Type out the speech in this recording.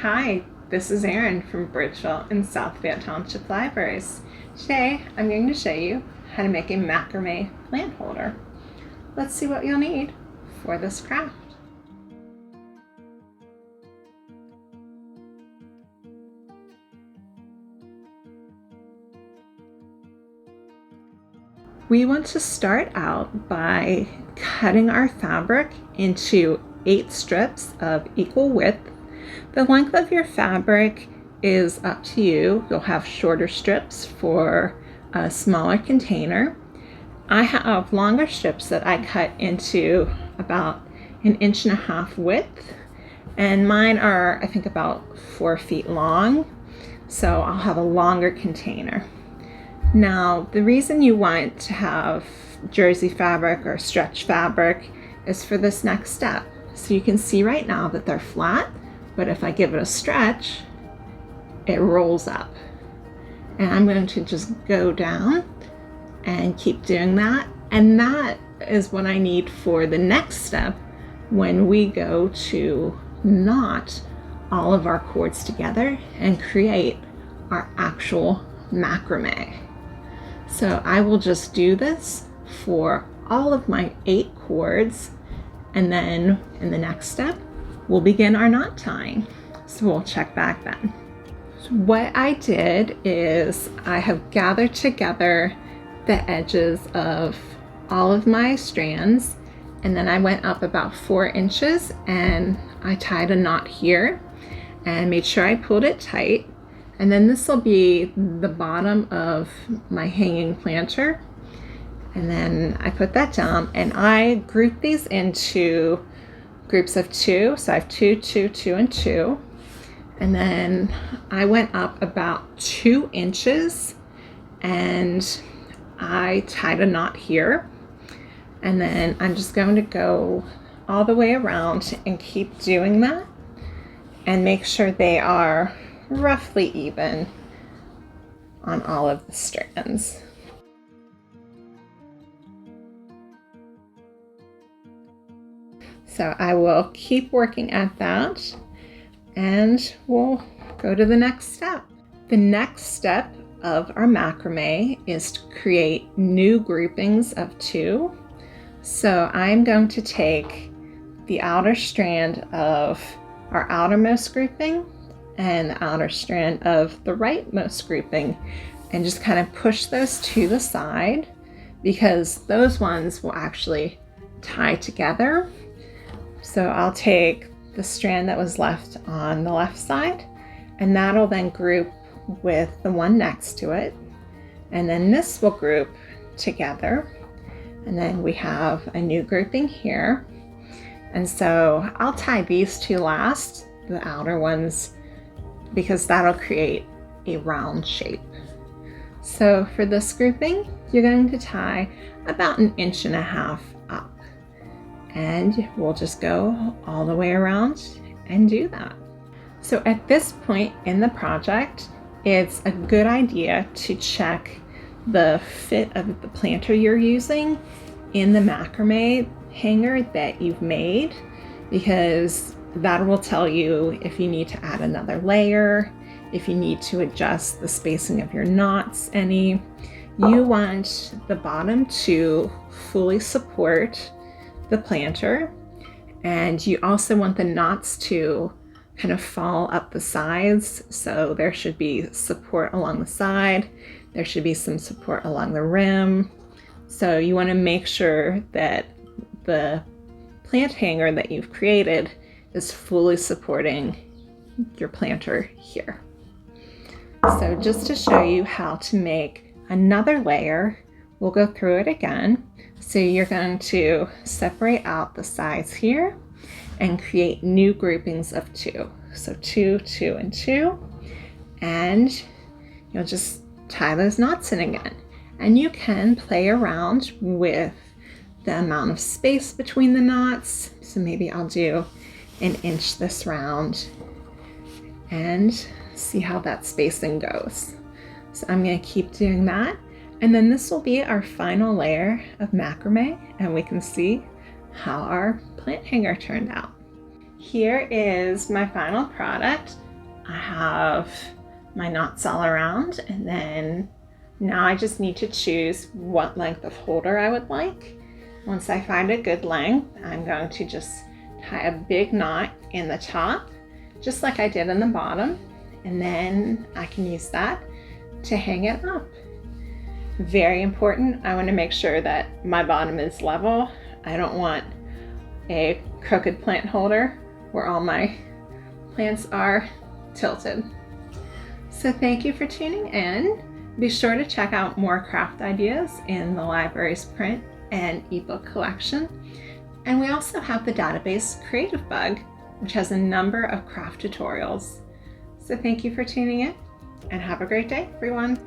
Hi, this is Erin from Bridgeville and South Fayette Township Libraries. Today I'm going to show you how to make a macrame plant holder. Let's see what you'll need for this craft. We want to start out by cutting our fabric into 8 strips of equal width. The length of your fabric is up to you. You'll have shorter strips for a smaller container. I have longer strips that I cut into about 1.5 inches width, and mine are, I think, about 4 feet long, so I'll have a longer container. Now, the reason you want to have jersey fabric or stretch fabric is for this next step. So you can see right now that they're flat, but if I give it a stretch, it rolls up. And I'm going to just go down and keep doing that. And that is what I need for the next step when we go to knot all of our cords together and create our actual macrame. So I will just do this for all of my 8 cords, and then in the next step, we'll begin our knot tying. So we'll check back then. So what I did is I have gathered together the edges of all of my strands, and then I went up about 4 inches and I tied a knot here and made sure I pulled it tight. And then this will be the bottom of my hanging planter. And then I put that down and I group these into groups of 2. So I have 2, 2, 2, and 2. And then I went up about 2 inches and I tied a knot here. And then I'm just going to go all the way around and keep doing that and make sure they are roughly even on all of the strands. So I will keep working at that and we'll go to the next step. The next step of our macrame is to create new groupings of 2. So I'm going to take the outer strand of our outermost grouping and the outer strand of the rightmost grouping and just kind of push those to the side because those ones will actually tie together. So I'll take the strand that was left on the left side and that'll then group with the one next to it, and then this will group together, and then we have a new grouping here. And so I'll tie these 2 last, the outer ones, because that'll create a round shape. So for this grouping, you're going to tie about 1.5 inches up, and we'll just go all the way around and do that. So at this point in the project, it's a good idea to check the fit of the planter you're using in the macrame hanger that you've made, because that will tell you if you need to add another layer, if you need to adjust the spacing of your knots any. You want the bottom to fully support the planter, and you also want the knots to kind of fall up the sides. So there should be support along the side, there should be some support along the rim. So you want to make sure that the plant hanger that you've created is fully supporting your planter here. So just to show you how to make another layer, we'll go through it again. So you're going to separate out the sides here and create new groupings of 2. So 2, 2, and 2. And you'll just tie those knots in again. And you can play around with the amount of space between the knots. So maybe I'll do 1 inch this round and see how that spacing goes. So I'm going to keep doing that. And then this will be our final layer of macrame, and we can see how our plant hanger turned out. Here is my final product. I have my knots all around, and then now I just need to choose what length of holder I would like. Once I find a good length, I'm going to just tie a big knot in the top, just like I did in the bottom, and then I can use that to hang it up. Very important, I want to make sure that my bottom is level. I don't want a crooked plant holder where all my plants are tilted. So thank you for tuning in. Be sure to check out more craft ideas in the library's print and ebook collection. And we also have the database Creative Bug, which has a number of craft tutorials. So thank you for tuning in, and have a great day, everyone.